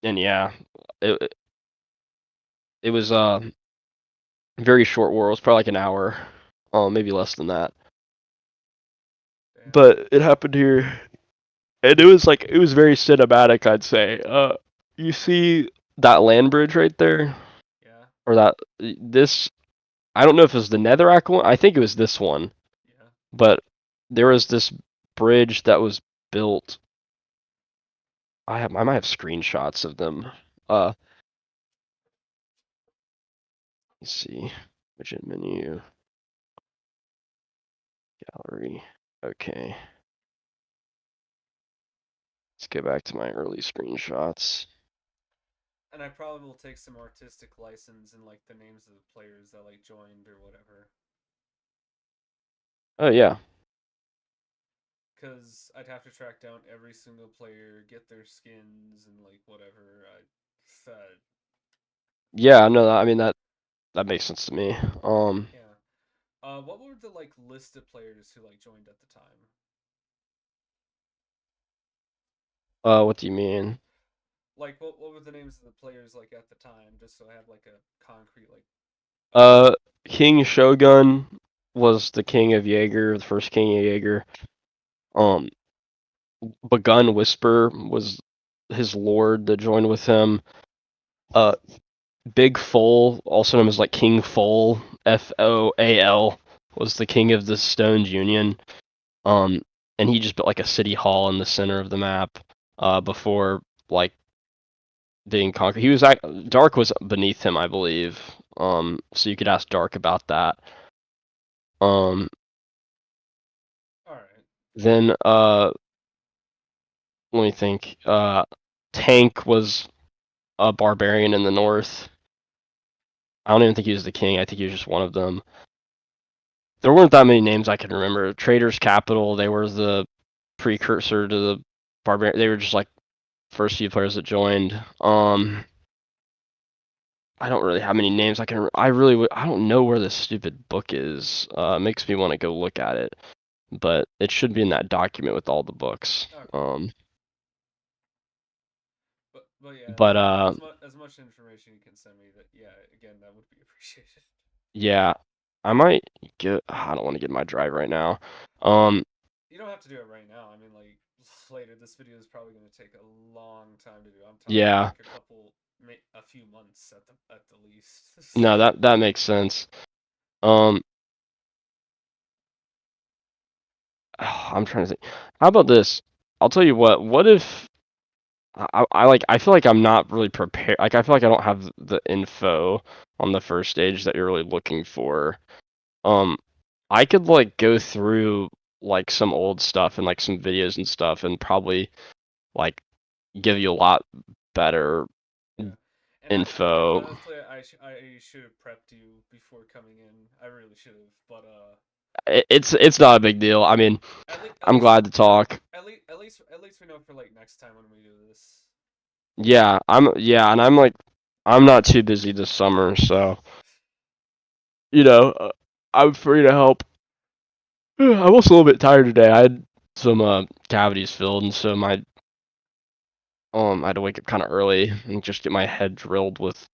and yeah, it it was very short war. It was probably like an hour, maybe less than that. damn, But it happened here, and it was very cinematic. I'd say. You see that land bridge right there, yeah, or that this. I don't know if it was the Netherrack one. I think it was this one, yeah. but there was this bridge that was built. I might have screenshots of them. Let's see, widget menu, gallery. Okay, let's go back to my early screenshots. And I probably will take some artistic license in like the names of the players that like joined or whatever. Oh yeah, Because I'd have to track down every single player, get their skins, and like whatever. I said, yeah. No, I mean that makes sense to me. yeah. What were the like list of players who like joined at the time? What do you mean? Like, what were the names of the players like at the time, just so I have like a concrete like. Uh, King Shogun was the king of Jaeger, the first king of Jaeger. Um, Begun Whisper was his lord that joined with him. Uh, Big Foal, also known as like King Foal, Foal, was the king of the Stones Union. Um, and he just built like a city hall in the center of the map. Before like being conquered, Dark was beneath him, I believe. So you could ask Dark about that. Um, All right. then let me think. Tank was a barbarian in the north. I don't even think he was the king. I think he was just one of them. There weren't that many names I can remember. Trader's Capital, they were the precursor to the barbarian. They were just like first few players that joined. I don't really have many names I can. I don't know where this stupid book is. It makes me want to go look at it, but it should be in that document with all the books. Okay. But yeah, But as much information you can send me, that yeah, again, that would be appreciated. yeah, I might get. I don't want to get my drive right now. Um, You don't have to do it right now. I mean, like later, this video is probably going to take a long time to do. I'm talking yeah, like a few months at the least. no, that makes sense. Um, I'm trying to think. How about this? I'll tell you what. What if I feel like I'm not really prepared. Like I feel like I don't have the info on the first stage that you're really looking for. Um, I could like go through like some old stuff and like some videos and stuff and probably like give you a lot better Yeah, and info. honestly, I should have prepped you before coming in. I really should have, but It's not a big deal. I mean, at I'm least glad to talk. at least we know for like next time when we do this. And I'm like I'm not too busy this summer, so you know, I'm free to help. I'm also a little bit tired today. some cavities filled, and so my I had to wake up kind of early and just get my head drilled with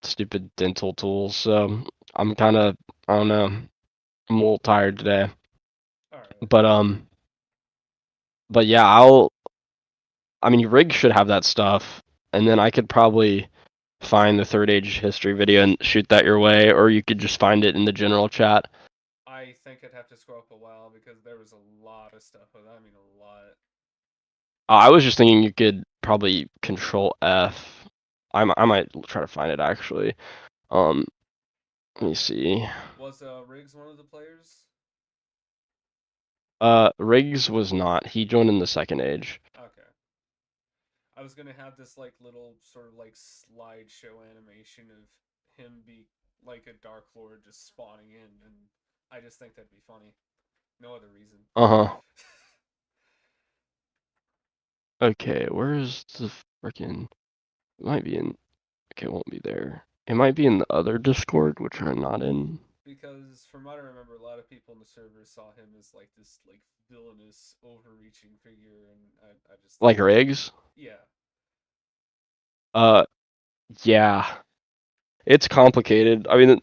stupid dental tools. So I'm kind of, I don't know, I'm a little tired today. All right. But yeah, I mean, Rig should have that stuff, and then I could probably find the Third Age history video and shoot that your way, or you could just find it in the general chat. I think I'd have to scroll up a while because there was a lot of stuff with that. I mean, a lot. I was just thinking you could probably Control F. I might try to find it actually. Um, Let me see. Was Riggs one of the players? Riggs was not. He joined in the Second Age. Okay. I was gonna have this like little sort of like slideshow animation of him be like a Dark Lord just spawning in, and I just think that'd be funny. No other reason. Uh-huh. Okay, where's the freaking... It might be in... Okay, it won't be there. It might be in the other Discord, which I'm not in. Because from what I remember, a lot of people in the server saw him as like this like villainous, overreaching figure, and I just Like Riggs? yeah. Uh, yeah. It's complicated. I mean,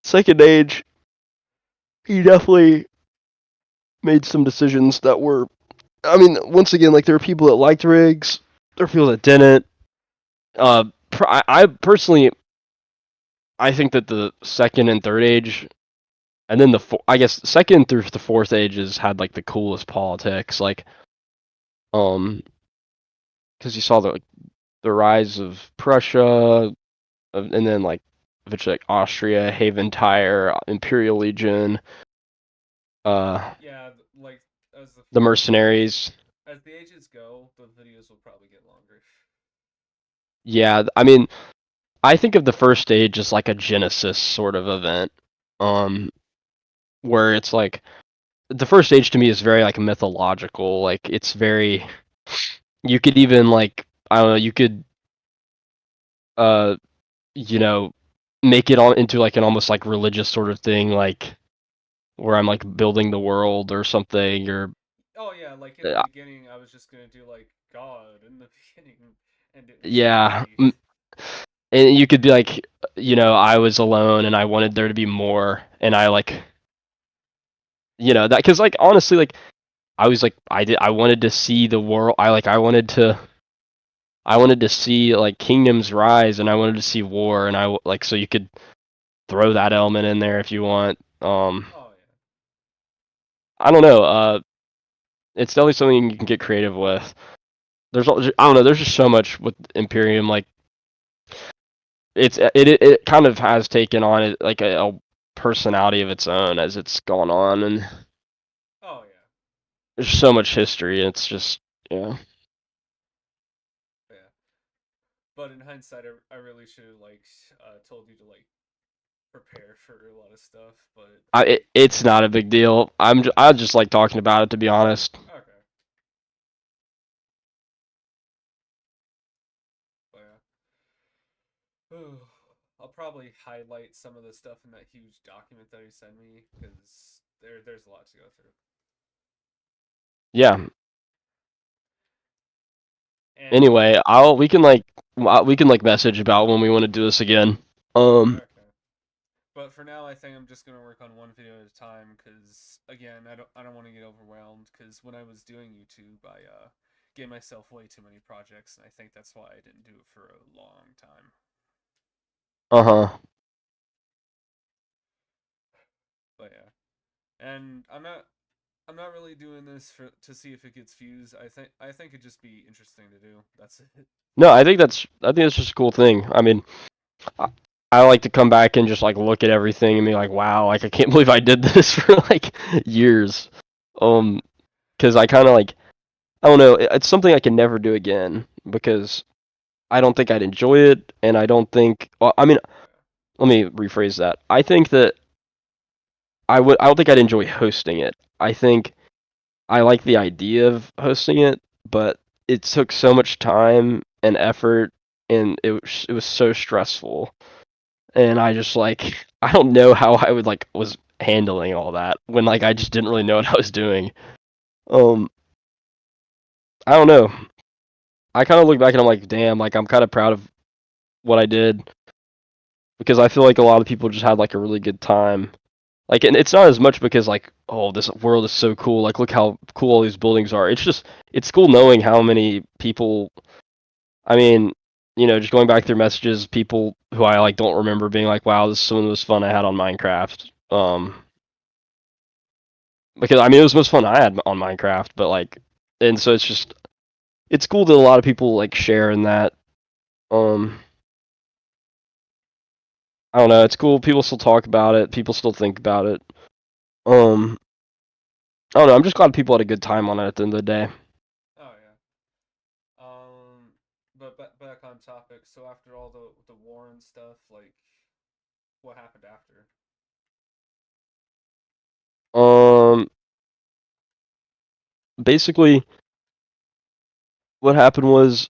Second Age, he definitely made some decisions that were... I mean, once again, like, there were people that liked Riggs, there were people that didn't. I personally, I think that the Second and Third Age, and then I guess Second through the Fourth Ages had, like, the coolest politics, like, because you saw the rise of Prussia, and then, like, eventually, like, Austria, Haventire, Imperial Legion, Yeah, like as the mercenaries. as the ages go, the videos will probably get longer. Yeah, I mean, I think of the first stage as like a Genesis sort of event, um, where it's like the first stage to me is very like mythological. Like it's very, you could even like I don't know, you could uh, you know, make it all into like an almost like religious sort of thing, like where I'm like building the world or something, or Oh yeah, like in the uh, beginning, I was just gonna do like God in the beginning, and it was yeah, me. and you could be like, I was alone and I wanted there to be more, and I like, that because like honestly, like I was like I wanted to see the world. I wanted to see like kingdoms rise, and I wanted to see war, and like so you could throw that element in there if you want. Oh yeah. I don't know. It's definitely something you can get creative with. I don't know. There's just so much with Imperium. Like it kind of has taken on like a personality of its own as it's gone on, and Oh yeah. there's so much history. It's just yeah. Yeah. But in hindsight, I really should have like told you to like prepare for a lot of stuff. But It's not a big deal. I just like talking about it, to be honest. okay. But yeah. I'll probably highlight some of the stuff in that huge document that he sent me because there's a lot to go through. Yeah. And Anyway, we can like message about when we want to do this again. okay. But for now, I think I'm just gonna work on one video at a time because again, I don't want to get overwhelmed because when I was doing YouTube, I gave myself way too many projects, and I think that's why I didn't do it for a long time. Uh-huh. But yeah, and I'm not really doing this for to see if it gets views. I think it'd just be interesting to do. That's it. No, I think that's just a cool thing. I mean, I, I like to come back and just like look at everything and be like, wow, like I can't believe I did this for like years. Yeah. Um, because I kind of like I don't know, it's something I can never do again because I don't think I'd enjoy it, and I don't think. Well, I mean, let me rephrase that. I think that I don't think I'd enjoy hosting it. I think I like the idea of hosting it, but it took so much time and effort, and it was so stressful. And I just like I don't know how I would like was handling all that when like I just didn't really know what I was doing. Um, I don't know. I kind of look back and I'm like, damn, like I'm kind of proud of what I did because I feel like a lot of people just had like a really good time. Like, and it's not as much because like, oh, this world is so cool. Like, look how cool all these buildings are. It's just, it's cool knowing how many people. I mean, just going back through messages, people who I like don't remember being like, wow, this is some of the most fun I had on Minecraft. Because I mean, it was the most fun I had on Minecraft, but like, and so it's just, it's cool that a lot of people like share in that. Um, I don't know. It's cool. People still talk about it. People still think about it. Um, I don't know. I'm just glad people had a good time on it at the end of the day. Oh yeah. But back on topic. So after all the war and stuff, like, what happened after? Um, Basically, what happened was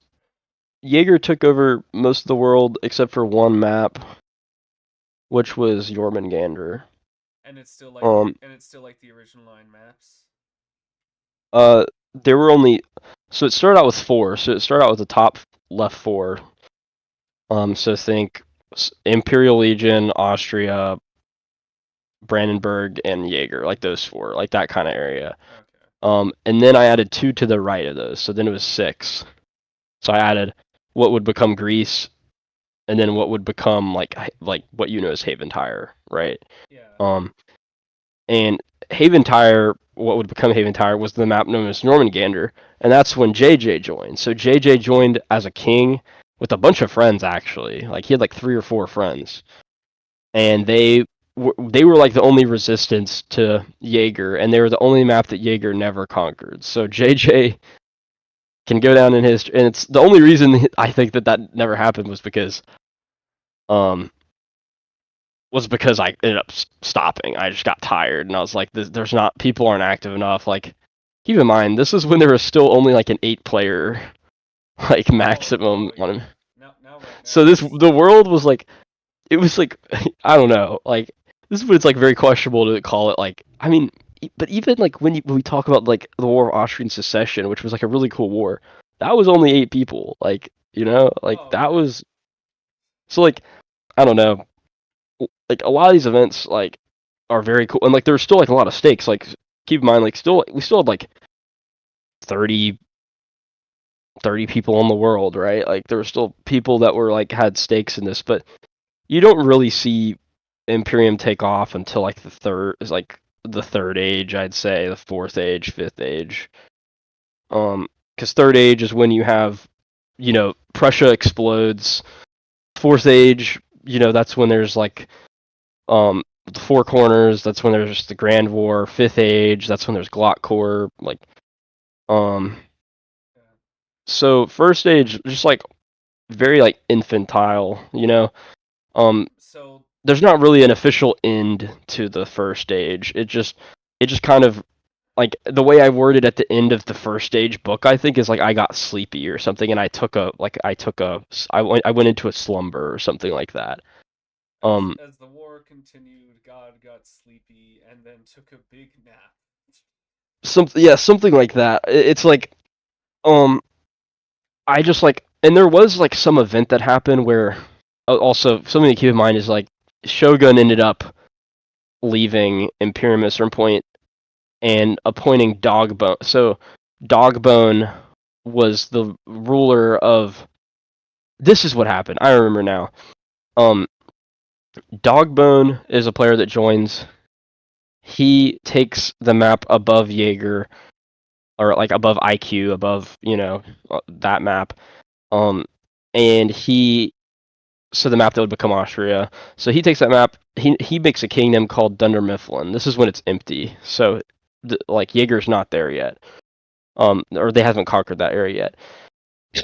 Jaeger took over most of the world except for one map, which was Jormungandr. Um, And it's still like the original 9 maps. uh, there were only, so it started out with four. So it started out with the top left four. So think Imperial Legion, Austria, Brandenburg, and Jaeger, like those four, like that kind of area. Okay. And then I added two to the right of those, so then it was six. So I added what would become Greece, and then what would become like what as Haventire, right? Yeah. Um, and Haventire, what would become Haventire, was the map known as Normangander, and that's when JJ joined. So JJ joined as a king with a bunch of friends actually. Like he had like 3 or 4 friends, and they were like the only resistance to Jaeger, and they were the only map that Jaeger never conquered. So JJ can go down in history, and it's the only reason I think that never happened um was because I ended up stopping. I just got tired, and I was like, "There's not people aren't active enough." Like, keep in mind, this is when there was still only like an 8 player like maximum on Yeah. him. Now right now So this it's the world was like it was like I don't know, like this is what it's like very questionable to call it like I mean, but even like when we talk about like the War of Austrian Secession, which was like a really cool war, that was only 8 people. Like like Oh that yeah. was so like I don't know, like a lot of these events like are very cool and like there's still like a lot of stakes. Like keep in mind like still we still had like 30 30 people in the world, right? Like there were still people that were like had stakes in this, but you don't really see Imperium take off until like the third age, I'd say, the fourth age, fifth age. Because third age is when you have, Prussia explodes. Fourth age, that's when there's like the Four Corners. That's when there's the Grand War. Fifth age, that's when there's Glock Corps. Like, um, Yeah. so first age, just like very like infantile, So there's not really an official end to the first stage. It just kind of like the way I worded at the end of the first stage book, I think is like I got sleepy or something, and I went into a slumber or something like that. Um, as the war continued, God got sleepy and then took a big nap. something like that. It's like um, I just like, and there was like some event that happened where also something to keep in mind is like Shogun ended up leaving Imperium at a certain point and appointing Dogbone. So Dogbone was the ruler of. This is what happened. I remember now. Um, Dogbone is a player that joins. He takes the map above Jaeger, or like above IQ, above that map. Um, and so the map that would become Austria. So he takes that map. He makes a kingdom called Dunder Mifflin. This is when it's empty. So like Jaeger's not there yet. Or they haven't conquered that area yet.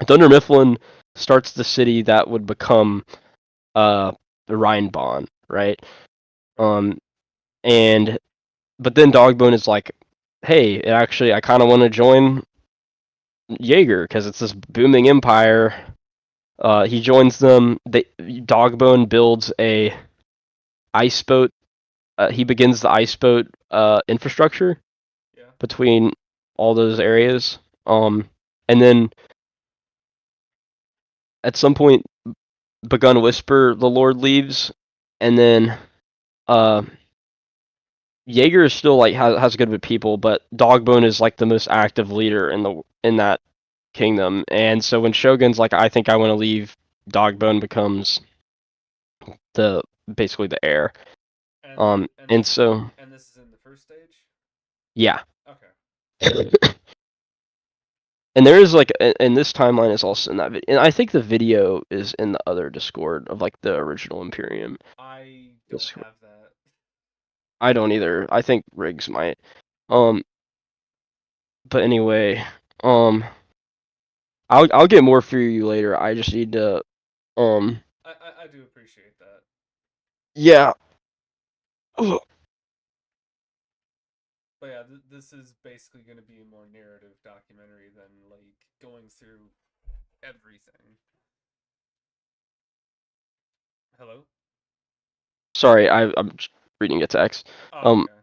Thunder Mifflin starts the city that would become the Rheinbahn, right? Right. Um, and but then Dogbone is like, hey, actually, I kind of want to join Jaeger because it's this booming empire. He joins them. Dogbone builds a ice boat. He begins the ice boat infrastructure. Yeah. between all those areas. And then at some point, Begun Whisper, the Lord leaves, and then uh, Jaeger is still like has good with people, but Dogbone is like the most active leader in that kingdom. And so when Shogun's like, I think I want to leave, Dogbone becomes the basically the heir. And so and this is in the first stage. yeah. Okay. And there is like, and this timeline is also in that video, and I think the video is in the other Discord of like the original Imperium I don't Discord. have that. I don't either. I think Riggs might. Um, but anyway, um, I'll get more for you later. I just need to, um, I do appreciate that. yeah. But yeah, this is basically going to be a more narrative documentary than like going through everything. Hello? Sorry, I'm just reading a text. Oh, Um, okay.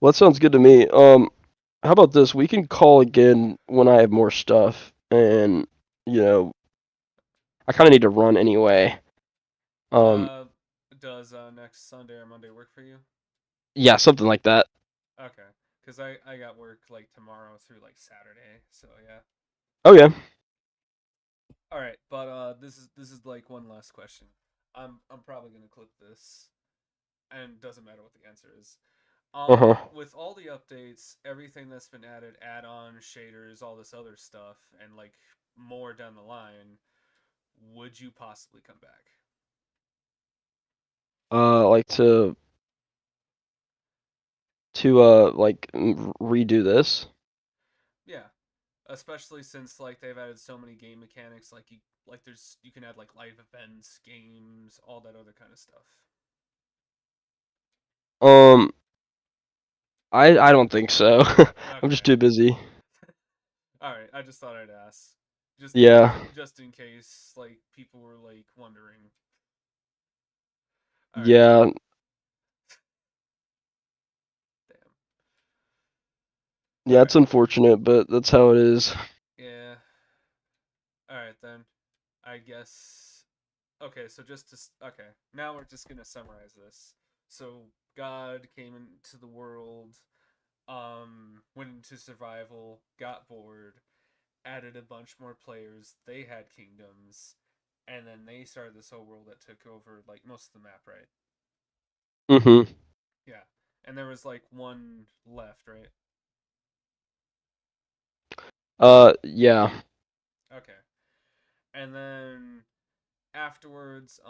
well, that sounds good to me. How about this? We can call again when I have more stuff, and you know, I kind of need to run anyway. Um, Uh, does next Sunday or Monday work for you? yeah, something like that. Okay, cause I got work like tomorrow through like Saturday, so yeah. Oh yeah. All right, but this is like one last question. I'm probably gonna clip this, and doesn't matter what the answer is. Uh-huh. With all the updates, everything that's been added, add-ons, shaders, all this other stuff, and like more down the line, would you possibly come back? Like to like redo this. Yeah, especially since like they've added so many game mechanics, like you can add like live events, games, all that other kind of stuff. Um, I don't think so. I'm just Okay. too busy. All right, I just thought I'd ask, Yeah. just in case like people were like wondering. All right, Yeah. damn. All Yeah, it's right, unfortunate, but that's how it is. yeah. All right then. I guess. Okay, so okay, now we're just gonna summarize this. So God came into the world, went into survival, got bored, added a bunch more players. They had kingdoms, and then they started this whole world that took over like most of the map, right? Mhm. Yeah, and there was like one left, right? Yeah. Okay, and then afterwards,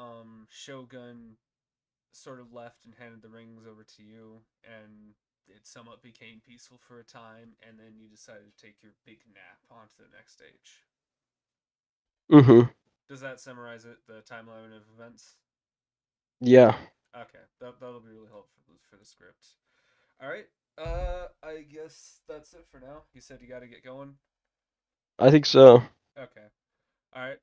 Shogun sort of left and handed the rings over to you, and it somewhat became peaceful for a time, and then you decided to take your big nap onto the next stage. Mhm. Does that summarize it? The timeline of events? Yeah. Okay, that'll be really helpful for the script. All right. I guess that's it for now. You said you got to get going. I think so. Okay. All right.